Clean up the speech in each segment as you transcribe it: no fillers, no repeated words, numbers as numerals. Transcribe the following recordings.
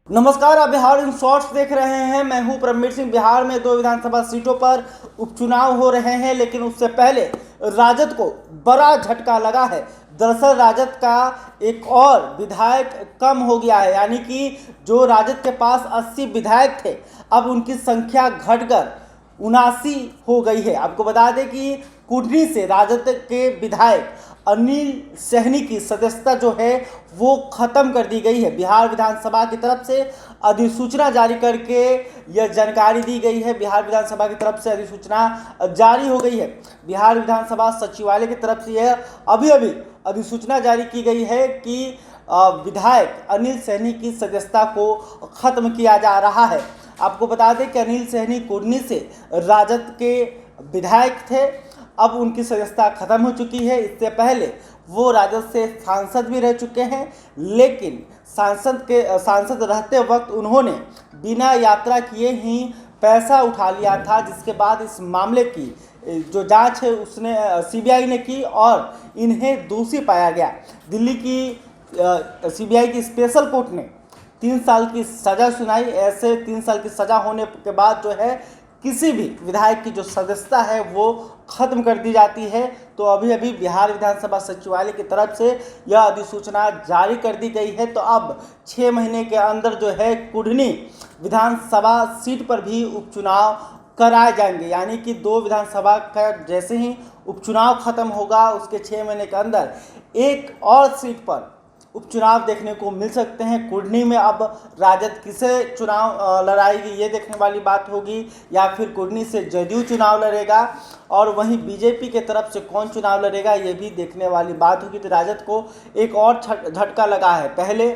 नमस्कार, आप Bihar in shorts देख रहे हैं। मैं हूं परमवीर सिंह। बिहार में 2 विधानसभा सीटों पर उपचुनाव हो रहे हैं, लेकिन उससे पहले राजद को बड़ा झटका लगा है। दरअसल राजद का एक और विधायक कम हो गया है, यानी कि जो राजद के पास 80 विधायक थे, अब उनकी संख्या घटकर 79 हो गई है। आपको बता दें कि कुढ़नी से राजद के विधायक अनिल सहनी की सदस्यता जो है वो ख़त्म कर दी गई है। बिहार विधानसभा की तरफ से अधिसूचना जारी करके यह जानकारी दी गई है। बिहार विधानसभा की तरफ से अधिसूचना जारी हो गई है। बिहार विधानसभा सचिवालय की तरफ से यह अभी अधिसूचना जारी की गई है कि विधायक अनिल सहनी की सदस्यता को ख़त्म किया जा रहा है। आपको बता दें कि अनिल सहनी कुढ़नी से राजद के विधायक थे, अब उनकी सदस्यता खत्म हो चुकी है। इससे पहले वो राजद से सांसद भी रह चुके हैं, लेकिन सांसद रहते वक्त उन्होंने बिना यात्रा किए ही पैसा उठा लिया था, जिसके बाद इस मामले की जो जांच है उसने सीबीआई ने की और इन्हें दोषी पाया गया। दिल्ली की सीबीआई की स्पेशल कोर्ट ने 3 साल की सज़ा सुनाई। ऐसे 3 साल की सज़ा होने के बाद जो है किसी भी विधायक की जो सदस्यता है वो ख़त्म कर दी जाती है। तो अभी बिहार विधानसभा सचिवालय की तरफ से यह अधिसूचना जारी कर दी गई है। तो अब 6 महीने के अंदर जो है कुढ़नी विधानसभा सीट पर भी उपचुनाव कराए जाएंगे, यानी कि 2 विधानसभा का जैसे ही उपचुनाव खत्म होगा उसके 6 महीने के अंदर एक और सीट पर उपचुनाव देखने को मिल सकते हैं। कुढ़नी में अब राजद किसे चुनाव लड़ाएगी ये देखने वाली बात होगी, या फिर कुढ़नी से जदयू चुनाव लड़ेगा और वहीं बीजेपी के तरफ से कौन चुनाव लड़ेगा ये भी देखने वाली बात होगी। तो राजद को एक और झटका लगा है। पहले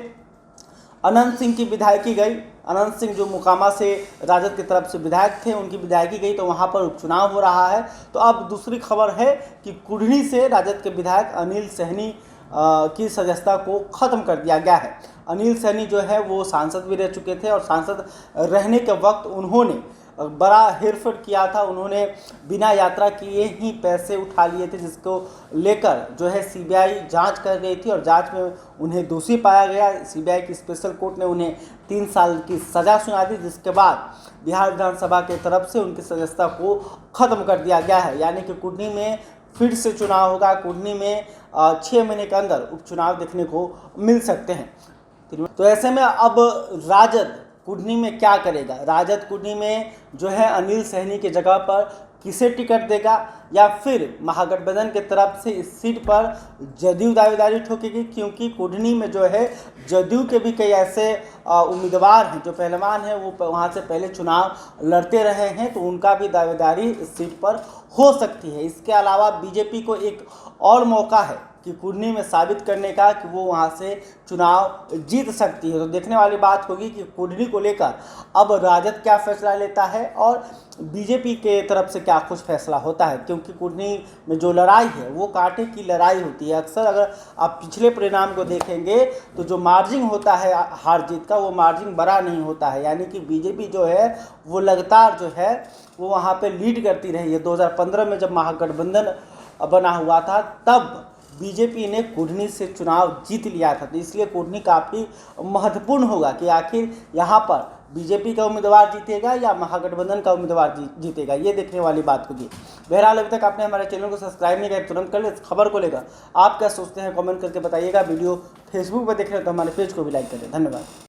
अनंत सिंह की विधायकी गई। अनंत सिंह जो मोकामा से राजद की तरफ से विधायक थे, उनकी विधायकी गई तो वहाँ पर उपचुनाव हो रहा है। तो अब दूसरी खबर है कि कुढ़नी से राजद के विधायक अनिल सहनी की सदस्यता को ख़त्म कर दिया गया है। अनिल सहनी जो है वो सांसद भी रह चुके थे और सांसद रहने के वक्त उन्होंने बड़ा हेरफेर किया था। उन्होंने बिना यात्रा किए ही पैसे उठा लिए थे, जिसको लेकर जो है सीबीआई जांच कर गई थी और जांच में उन्हें दोषी पाया गया। सीबीआई की स्पेशल कोर्ट ने उन्हें 3 साल की सज़ा सुना दी, जिसके बाद बिहार विधानसभा की तरफ से उनकी सदस्यता को ख़त्म कर दिया गया है। यानी कि कुढ़नी में फिर से चुनाव होगा। कुढ़नी में 6 महीने के अंदर उपचुनाव देखने को मिल सकते हैं। तो ऐसे में अब राजद कुढ़नी में क्या करेगा? राजद कुढ़नी में जो है अनिल सहनी की जगह पर किसे टिकट देगा, या फिर महागठबंधन की तरफ से इस सीट पर जदयू दावेदारी ठोकेगी? क्योंकि कुढ़नी में जो है जदयू के भी कई ऐसे उम्मीदवार हैं जो पहलवान हैं, वो वहाँ से पहले चुनाव लड़ते रहे हैं, तो उनका भी दावेदारी इस सीट पर हो सकती है। इसके अलावा बीजेपी को एक और मौका है कि कुढ़नी में साबित करने का कि वो वहाँ से चुनाव जीत सकती है। तो देखने वाली बात होगी कि कुढ़नी को लेकर अब राजद क्या फैसला लेता है और बीजेपी के तरफ से क्या कुछ फैसला होता है, क्योंकि कुढ़नी में जो लड़ाई है वो कांटे की लड़ाई होती है। अक्सर अगर आप पिछले परिणाम को देखेंगे तो जो मार्जिन होता है हार जीत का, वो मार्जिन बड़ा नहीं होता है। यानी कि बीजेपी जो है वो लगातार जो है वो वहाँ पे लीड करती रही है। 2015 में जब महागठबंधन बना हुआ था तब बीजेपी ने कुढ़नी से चुनाव जीत लिया था। तो इसलिए कुढ़नी काफ़ी महत्वपूर्ण होगा कि आखिर यहाँ पर बीजेपी का उम्मीदवार जीतेगा या महागठबंधन का उम्मीदवार जीतेगा, ये देखने वाली बात होगी। बहरहाल अभी तक आपने हमारे चैनल को सब्सक्राइब नहीं किया, तुरंत कर ले। इस खबर को लेकर आप क्या सोचते हैं कमेंट करके बताइएगा। वीडियो फेसबुक पर देख रहे हैं तो हमारे पेज को भी लाइक करें। धन्यवाद।